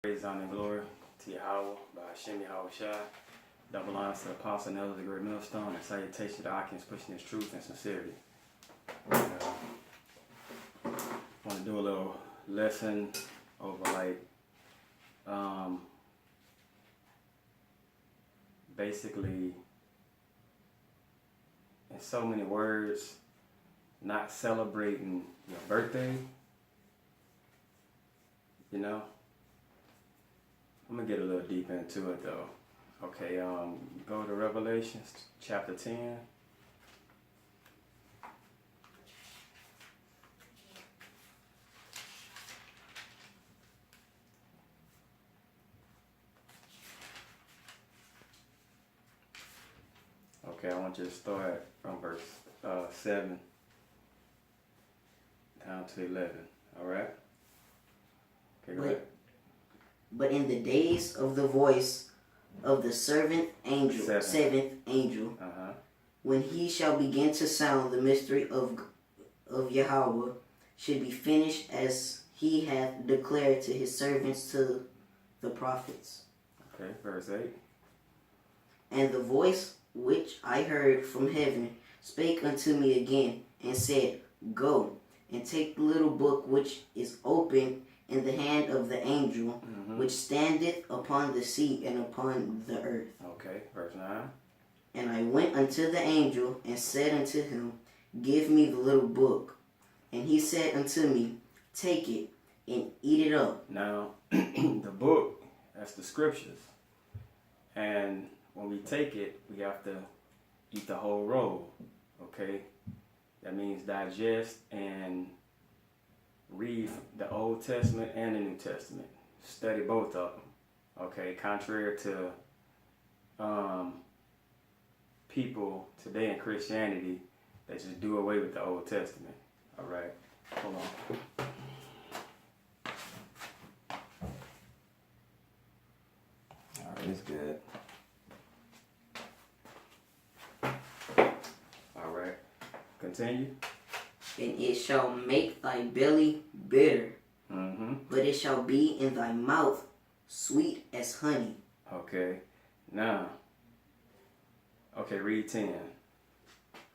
Praise, honor, and glory to Yahweh by Hashem Yahweh Shai. Double honors to the apostle and elders of the great millstone, and salutation to the Akins pushing his truth and sincerity. Want to do a little lesson over basically in so many words, not celebrating your birthday. You know, I'm gonna get a little deep into it though. Okay, go to Revelations chapter 10. Okay, I want you to start from verse 7 down to 11. All right. Okay, go ahead. But in the days of the voice of the seventh angel, when he shall begin to sound, the mystery of Yahweh should be finished, as he hath declared to his servants, to the prophets. Okay, verse 8. And the voice which I heard from heaven spake unto me again, and said, Go, and take the little book which is open in the hand of the angel, which standeth upon the sea and upon the earth. Okay, verse 9. And I went unto the angel, and said unto him, Give me the little book. And he said unto me, Take it, and eat it up. Now, the book, that's the scriptures. And when we take it, we have to eat the whole roll. Okay? That means digest and read the Old Testament and the New Testament. Study both of them. Okay? Contrary to people today in Christianity that just do away with the Old Testament. All right? Hold on. All right, it's good. All right. Continue. And it shall make thy belly bitter, but it shall be in thy mouth sweet as honey. Okay. Now, okay, read 10.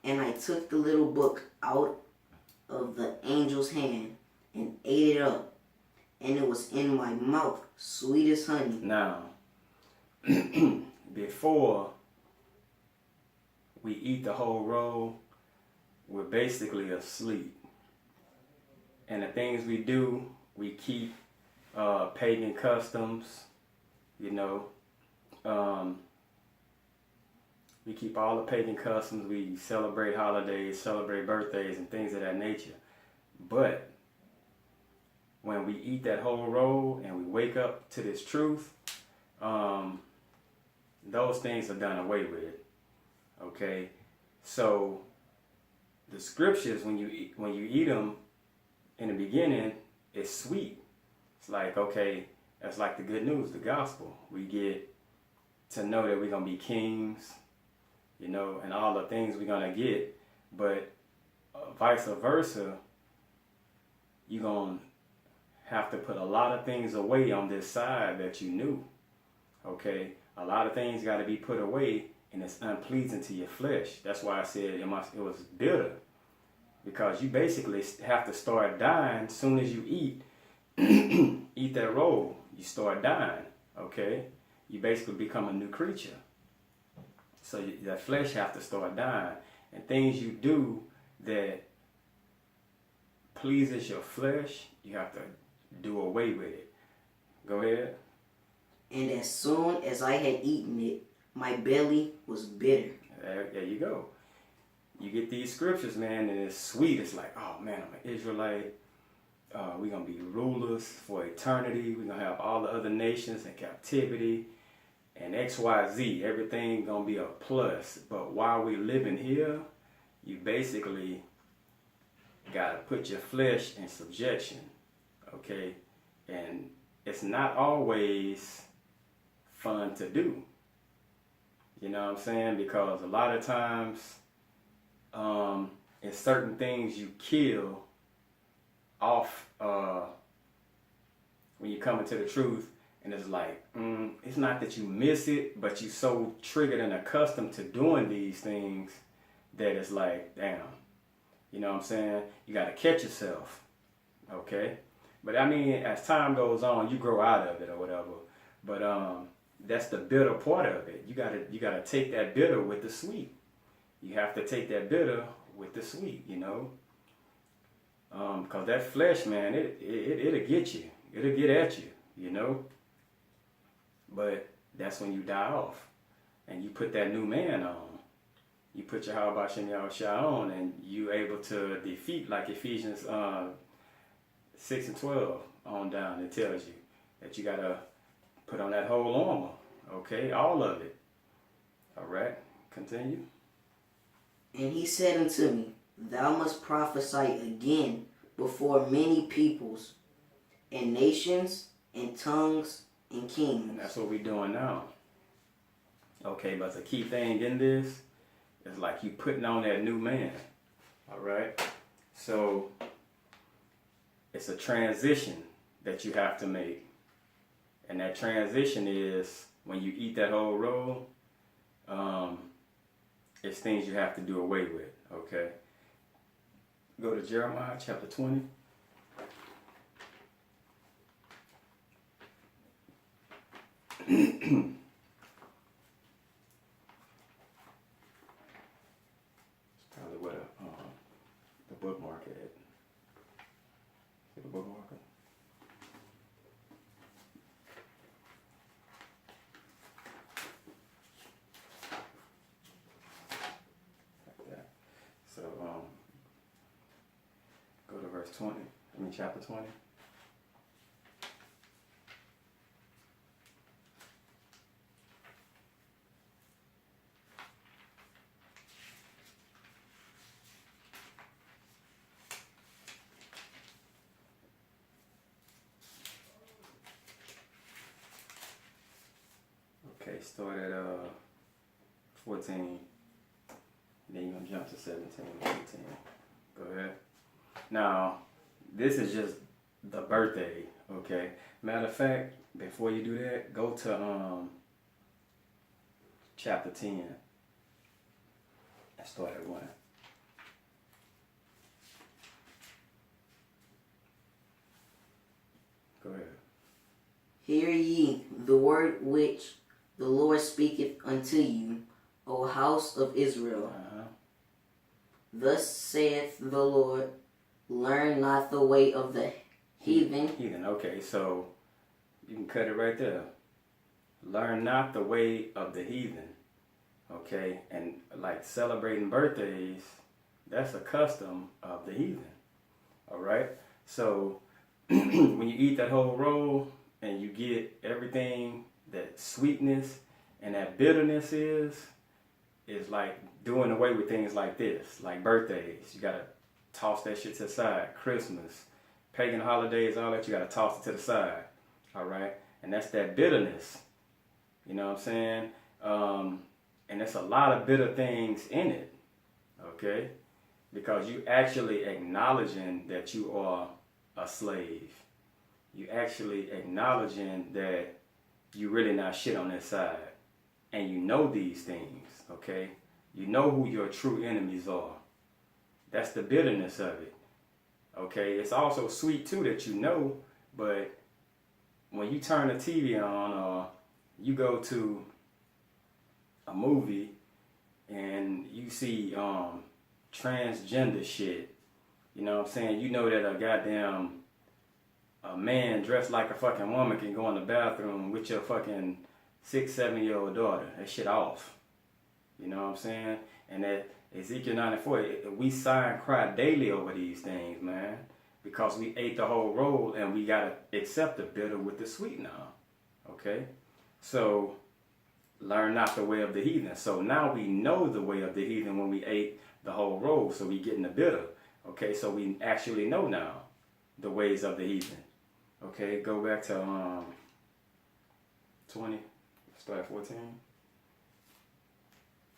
And I took the little book out of the angel's hand and ate it up, and it was in my mouth sweet as honey. Now, before we eat the whole roll, we're basically asleep. And the things we do, we keep pagan customs, you know. We keep all the pagan customs. We celebrate holidays, celebrate birthdays, and things of that nature. But when we eat that whole roll and we wake up to this truth, those things are done away with. Okay, so the scriptures, when you eat them in the beginning, it's sweet. It's like, okay, that's like the good news, the gospel. We get to know that we're gonna be kings, you know, and all the things we're gonna get. But vice versa, you're gonna have to put a lot of things away on this side that you knew. Okay, a lot of things got to be put away, and it's unpleasing to your flesh. That's why I said it was bitter, because you basically have to start dying as soon as you eat eat that roll. You start dying. Okay, you basically become a new creature. So that flesh have to start dying, and things you do that pleases your flesh, you have to do away with it. Go ahead. And as soon as I had eaten it, my belly was bitter. There you go. You get these scriptures, man, and it's sweet. It's like, oh man, I'm an Israelite. We're going to be rulers for eternity. We're going to have all the other nations in captivity. And XYZ, everything going to be a plus. But while we living here, you basically got to put your flesh in subjection. Okay? And it's not always fun to do. You know what I'm saying? Because a lot of times, it's certain things you kill off when you come into the truth And it's like, it's not that you miss it, but you so triggered and accustomed to doing these things that it's like, damn. You know what I'm saying? You got to catch yourself. Okay? But I mean, as time goes on, you grow out of it or whatever. But that's the bitter part of it. You gotta take that bitter with the sweet. You have to take that bitter with the sweet, you know. Cause that flesh, man, it'll get you. It'll get at you, you know. But that's when you die off, and you put that new man on. You put your Habashem Yahushua on, and you able to defeat, like Ephesians 6 and 12 on down. It tells you that you gotta put on that whole armor, okay? All of it. All right, continue. And he said unto me, Thou must prophesy again before many peoples, and nations, and tongues, and kings. And that's what we're doing now. Okay, but the key thing in this is like you putting on that new man. All right? So it's a transition that you have to make. And that transition is when you eat that whole roll, it's things you have to do away with. Okay? Go to Jeremiah chapter 20. It's probably where the bookmark at. See the bookmarker? Like that. So go to verse 20. Chapter 20. Okay, start at 14, then you're going to jump to 17, 18. Go ahead. Now, this is just the birthday, okay? Matter of fact, before you do that, go to chapter 10 and start at 1. Go ahead. Hear ye the word which the Lord speaketh unto you, O house of Israel. Thus saith the Lord, learn not the way of the heathen. Heathen, okay, so you can cut it right there. Learn not the way of the heathen, okay? And like celebrating birthdays, that's a custom of the heathen, all right? So when you eat that whole roll and you get everything that sweetness and that bitterness is like doing away with things like this, like birthdays. You gotta toss that shit to the side. Christmas, pagan holidays, all that, you gotta toss it to the side. All right? And that's that bitterness. You know what I'm saying? And there's a lot of bitter things in it. Okay? Because you actually acknowledging that you are a slave. You actually acknowledging that you really not shit on this side. And you know these things, okay? You know who your true enemies are. That's the bitterness of it, okay? It's also sweet too that you know, but when you turn the TV on or you go to a movie and you see transgender shit, you know what I'm saying? You know that a man dressed like a fucking woman can go in the bathroom with your fucking 6-7-year-old daughter. That shit off. You know what I'm saying? And that Ezekiel 94, we sigh and cry daily over these things, man. Because we ate the whole roll and we gotta accept the bitter with the sweet now. Okay? So, learn not the way of the heathen. So now we know the way of the heathen when we ate the whole roll. So we getting the bitter. Okay? So we actually know now the ways of the heathen. Okay? Go back to 20. Start at 14.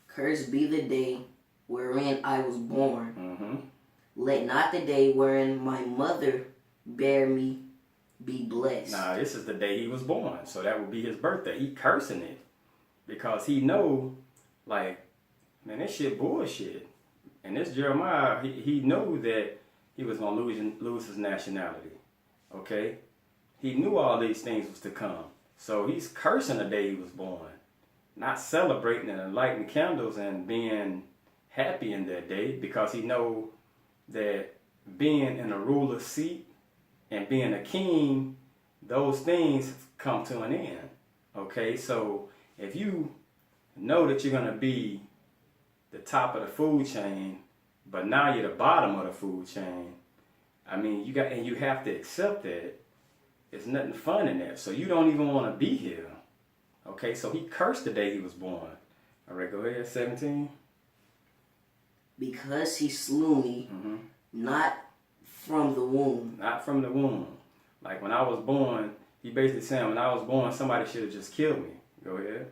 Cursed be the day wherein I was born. Mm-hmm. Let not the day wherein my mother bare me be blessed. Nah, this is the day he was born, so that would be his birthday. He cursing it because he know, like, man, this shit bullshit. And this Jeremiah, he knew that he was gonna lose his nationality. Okay, he knew all these things was to come, so he's cursing the day he was born, not celebrating and lighting candles and being happy in that day, because he know that being in a ruler's seat and being a king, those things come to an end. Okay, so if you know that you're gonna be the top of the food chain, but now you're the bottom of the food chain, I mean, you have to accept that it's nothing fun in that. So you don't even want to be here. Okay, so he cursed the day he was born. All right, go ahead, 17. Because he slew me, not from the womb. Not from the womb. Like when I was born, he basically saying when I was born, somebody should have just killed me. Go ahead.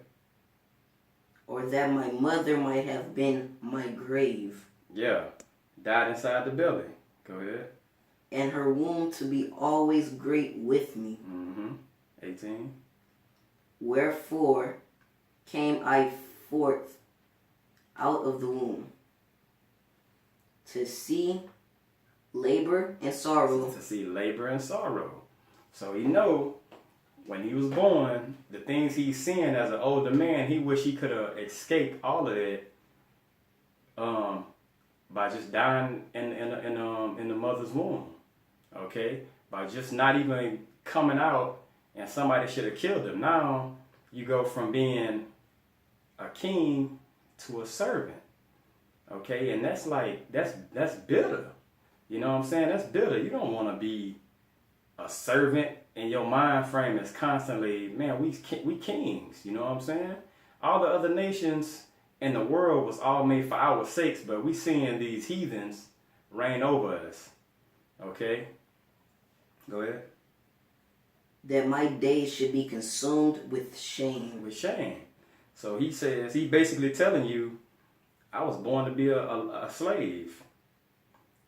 Or that my mother might have been my grave. Yeah, died inside the belly. Go ahead. And her womb to be always great with me. 18. Wherefore came I forth out of the womb to see labor and sorrow. To see labor and sorrow. So he know when he was born, the things he's seeing as an older man, he wish he could have escaped all of that by just dying in the mother's womb. Okay, by just not even coming out, and somebody should have killed him. Now you go from being a king to a servant. Okay, and that's bitter. You know what I'm saying? That's bitter. You don't want to be a servant, and your mind frame is constantly, man, we kings. You know what I'm saying? All the other nations in the world was all made for our sakes, but we seeing these heathens reign over us. Okay? Go ahead. That my days should be consumed with shame. With shame. So he says, he basically telling you, I was born to be a slave.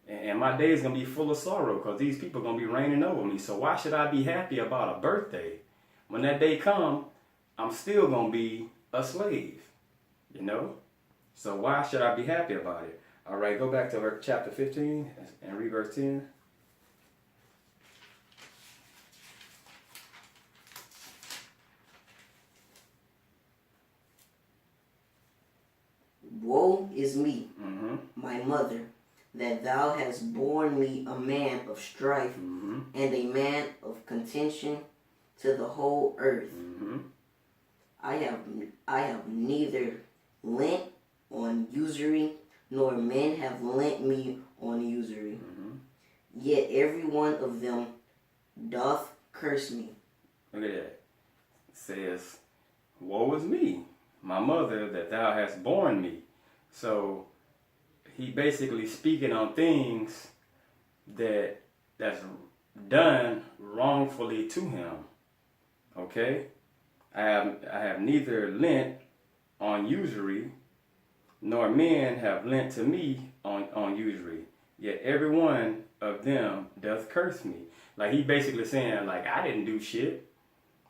And my days going to be full of sorrow because these people are going to be reigning over me. So why should I be happy about a birthday? When that day come, I'm still going to be a slave. You know? So why should I be happy about it? All right, go back to chapter 15 and read verse 10. Woe is me, my mother, that thou hast borne me a man of strife and a man of contention to the whole earth. I have neither lent on usury, nor men have lent me on usury. Yet every one of them doth curse me. Look at that. It says, woe is me, my mother, that thou hast borne me. So he basically speaking on things that's done wrongfully to him. Okay? I have neither lent on usury, nor men have lent to me on usury. Yet every one of them doth curse me. Like he basically saying, like, I didn't do shit.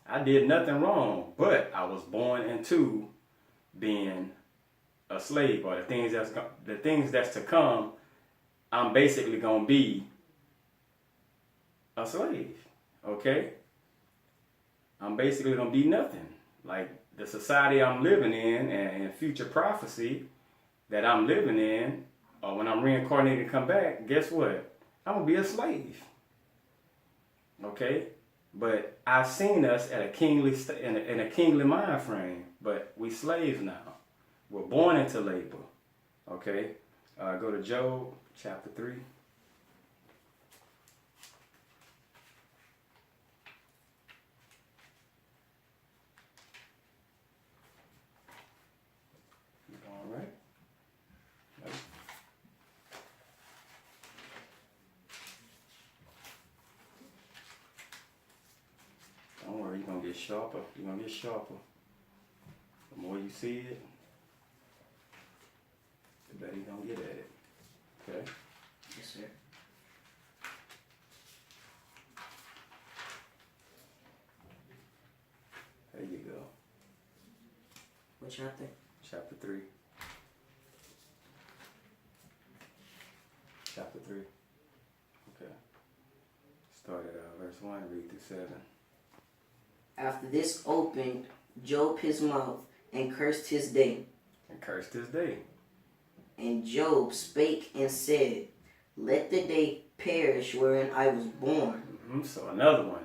I did nothing wrong, but I was born into being a slave, or the things that's to come. I'm basically gonna be a slave. Okay? I'm basically gonna be nothing. Like the society I'm living in and future prophecy that I'm living in, or when I'm reincarnated and come back, guess what? I'm gonna be a slave. Okay? But I've seen us at a kingly in a kingly mind frame, but we slaves now. We're born into labor. Okay? Go to Job chapter 3. All right. Don't worry, you're going to get sharper. You're going to get sharper. The more you see it, the better you're going to get at it. Okay? Yes, sir. There you go. What chapter? Chapter 3. Chapter 3. Okay. Start at verse 1, read through 7. After this opened Job his mouth and cursed his day. And cursed his day. And Job spake and said, let the day perish wherein I was born. So another one.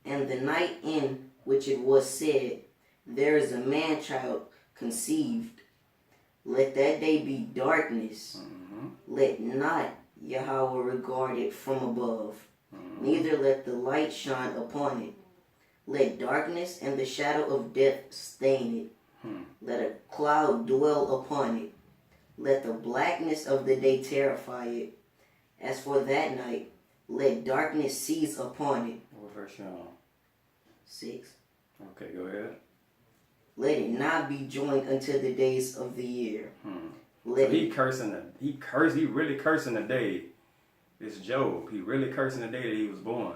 And the night in which it was said, there is a man-child conceived. Let that day be darkness. Let not Yahweh regard it from above. Neither let the light shine upon it. Let darkness and the shadow of death stain it. Let a cloud dwell upon it. Let the blackness of the day terrify it. As for that night, let darkness seize upon it. What verse you on? 6. Okay, go ahead. Let it not be joined unto the days of the year. So he really cursing the day. This Job, he really cursing the day that he was born.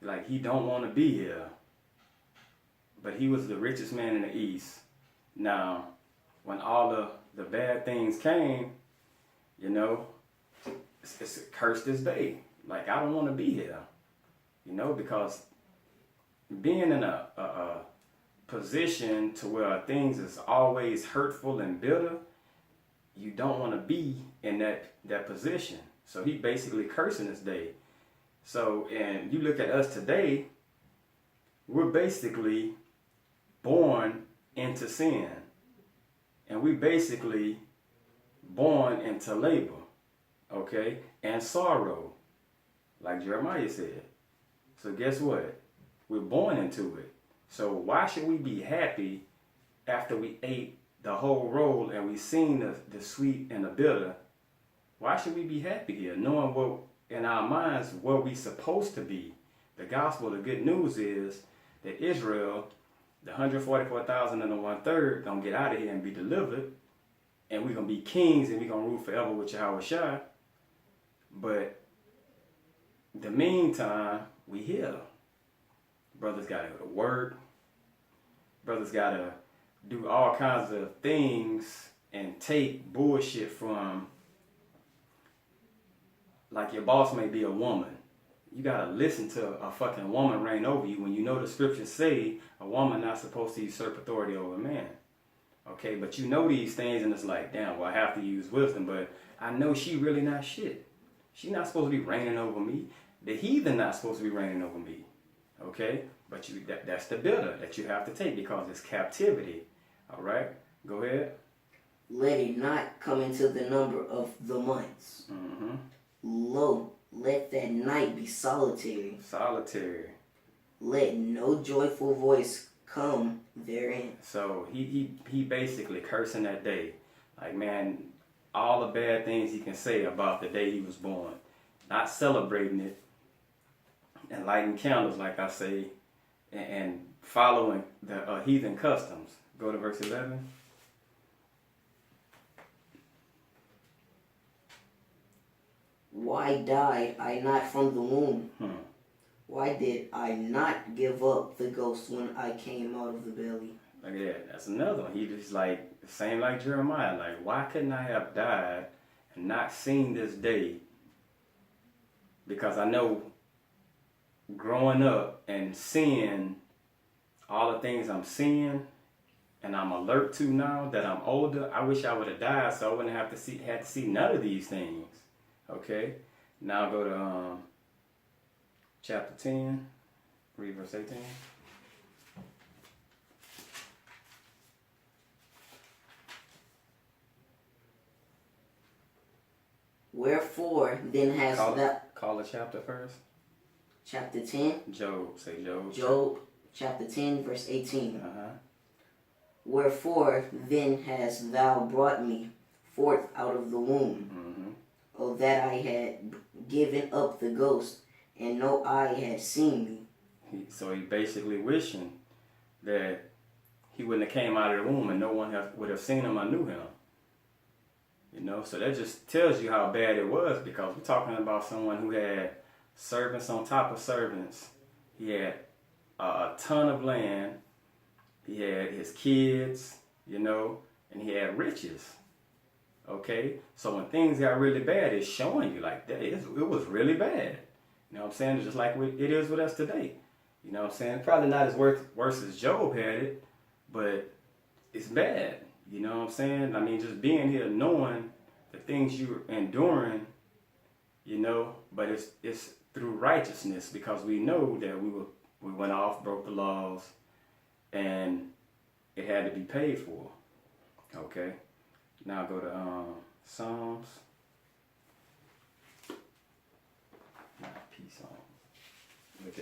Like he don't want to be here. But he was the richest man in the East. Now, when all the bad things came, you know, it's cursed this day. Like I don't want to be here. You know, because being in a position to where things is always hurtful and bitter, you don't want to be in that position. So he basically cursing this day. So, and you look at us today, we're basically born into sin. And we basically born into labor, okay, and sorrow, like Jeremiah said. So guess what? We're born into it. So why should we be happy after we ate the whole roll and we seen the sweet and the bitter? Why should we be happy here, knowing what in our minds where we supposed to be? The gospel, the good news is that Israel, the 144,000 and the 1/3, gonna get out of here and be delivered, and we're gonna be kings and we're gonna rule forever with Yahweh Shai. But the meantime, we here. Brothers gotta go to work. Brothers gotta do all kinds of things and take bullshit from, like your boss may be a woman. You gotta listen to a fucking woman reign over you when you know the scriptures say a woman not supposed to usurp authority over a man. Okay, but you know these things and it's like, damn, well I have to use wisdom, but I know she really not shit. She not supposed to be reigning over me. The heathen not supposed to be reigning over me. Okay, but that's the bitter that you have to take because it's captivity. All right, go ahead. Let it not come into the number of the months. Lo, let that night be solitary. Solitary. Let no joyful voice come therein. So he basically cursing that day. Like, man, all the bad things he can say about the day he was born. Not celebrating it and lighting candles, like I say, and following the heathen customs. Go to verse 11. Why died I not from the womb? Why did I not give up the ghost when I came out of the belly? Look at that. That's another one. He just like, same like Jeremiah. Like, why couldn't I have died and not seen this day? Because I know growing up and seeing all the things I'm seeing and I'm alert to now that I'm older, I wish I would have died so I wouldn't have to see none of these things. Okay? Now go to chapter 10, read verse 18. Wherefore then hast thou... Call the chapter first. Chapter 10. Job. Say Job. Job, chapter 10, verse 18. Wherefore then hast thou brought me forth out of the womb, O that I had given up the ghost, and no eye had seen me. So he basically wishing that he wouldn't have came out of the womb and no one would have seen him or knew him. You know, so that just tells you how bad it was, because we're talking about someone who had servants on top of servants. He had a ton of land. He had his kids, you know, and he had riches. Okay? So when things got really bad, it's showing you like that. It was really bad. You know what I'm saying? Just like it is with us today. You know what I'm saying? Probably not as worse as Job had it, but it's bad. You know what I'm saying? I mean, just being here knowing the things you're enduring, you know, but it's through righteousness, because we know that we went off, broke the laws, and it had to be paid for. Okay? Now go to Psalms. Not peace Psalms. Look.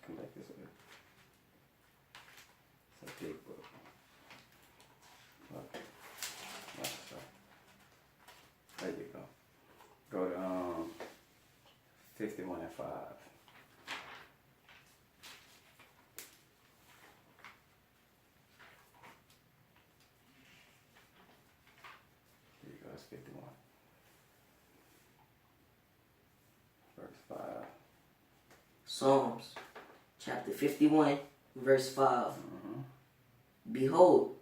Come back this way. It's a big book. Okay. There you go. Go to 51 and 5. There you go. That's 51. Verse 5. Psalms chapter 51, verse 5. Behold,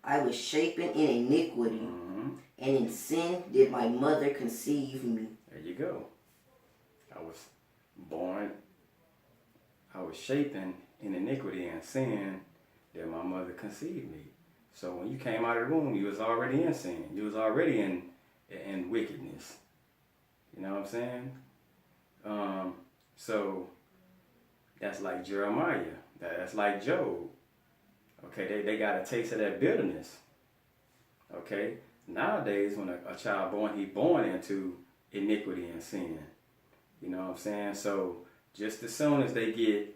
I was shapen in iniquity, and in sin did my mother conceive me. There you go. I was shapen in iniquity and sin that my mother conceived me. So when you came out of the womb, you was already in sin. You was already in wickedness. You know what I'm saying? So that's like Jeremiah. That's like Job. Okay, they got a taste of that bitterness. Okay, nowadays when a child born, he born into iniquity and sin. You know what I'm saying? So just as soon as they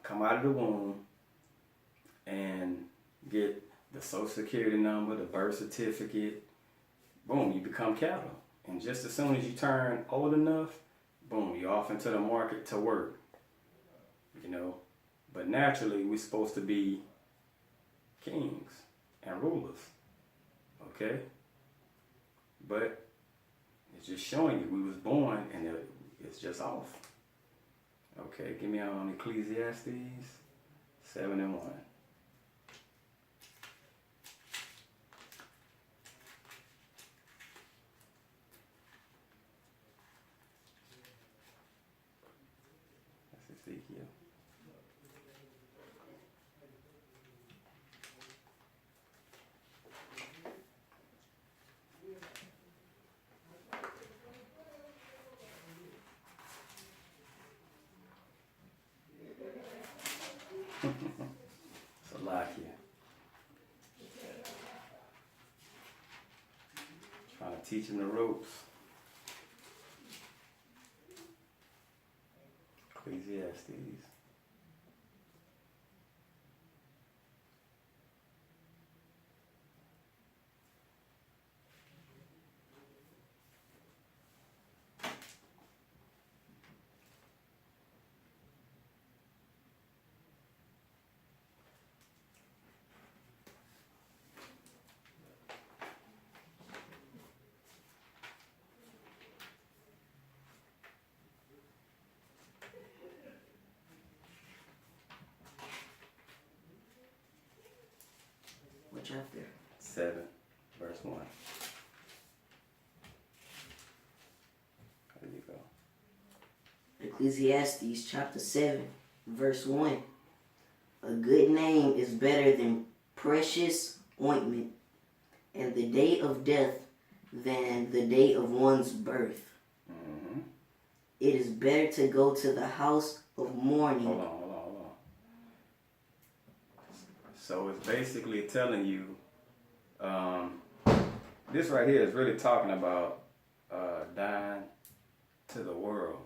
come out of the womb and get the social security number, the birth certificate, boom, you become cattle. And just as soon as you turn old enough, boom, you're off into the market to work. You know, but naturally we're supposed to be kings and rulers. Okay? But it's just showing you we was born and it's just off. Okay, give me on Ecclesiastes 7 and 1. That's Ezekiel. It's a lot here. Trying to teach him the ropes. Ecclesiastes. What chapter? 7, verse 1. There you go. Ecclesiastes chapter 7, verse 1. A good name is better than precious ointment, and the day of death than the day of one's birth. Mm-hmm. It is better to go to the house of mourning. Hold on. So it's basically telling you, this right here is really talking about dying to the world.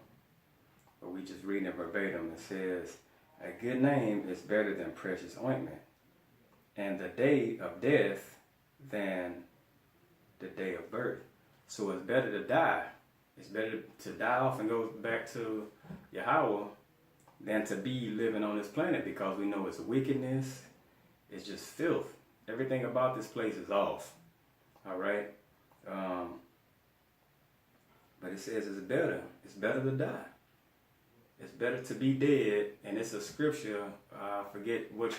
But we just reading it verbatim. It says, a good name is better than precious ointment, and the day of death than the day of birth. So it's better to die It's better to die off and go back to Yahweh than to be living on this planet, because we know it's wickedness, it's just filth. Everything about this place is off. All right? But it says it's better. It's better to die. It's better to be dead. And it's a scripture. I forget which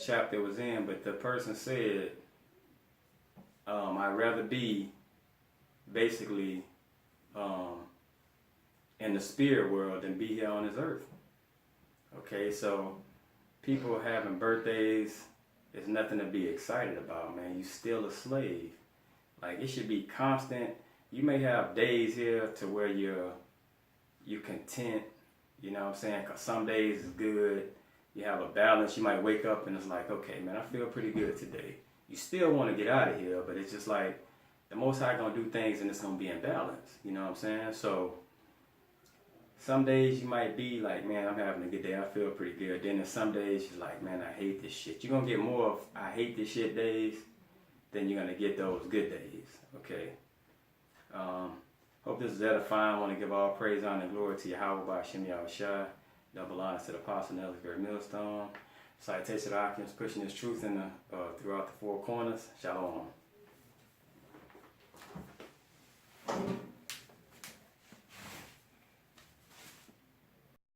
chapter it was in, but the person said, I'd rather be basically in the spirit world than be here on this earth. Okay, so people having birthdays is nothing to be excited about, man. You still a slave. Like, it should be constant. You may have days here to where you're content, you know what I'm saying? Because some days is good. You have a balance. You might wake up and it's like, okay, man, I feel pretty good today. You still want to get out of here, but it's just like the Most High gonna do things and it's gonna be in balance. You know what I'm saying? So some days you might be like, man, I'm having a good day. I feel pretty good. Then there's some days you're like, man, I hate this shit. You're gonna get more of I hate this shit days than you're gonna get those good days. Okay. Hope this is edifying. I want to give all praise, honor, and glory to Yahweh by Hashem Yahushua. Double honors to the Apostle Nellis Millstone. Citation to Occupants pushing this truth in throughout the four corners. Shalom.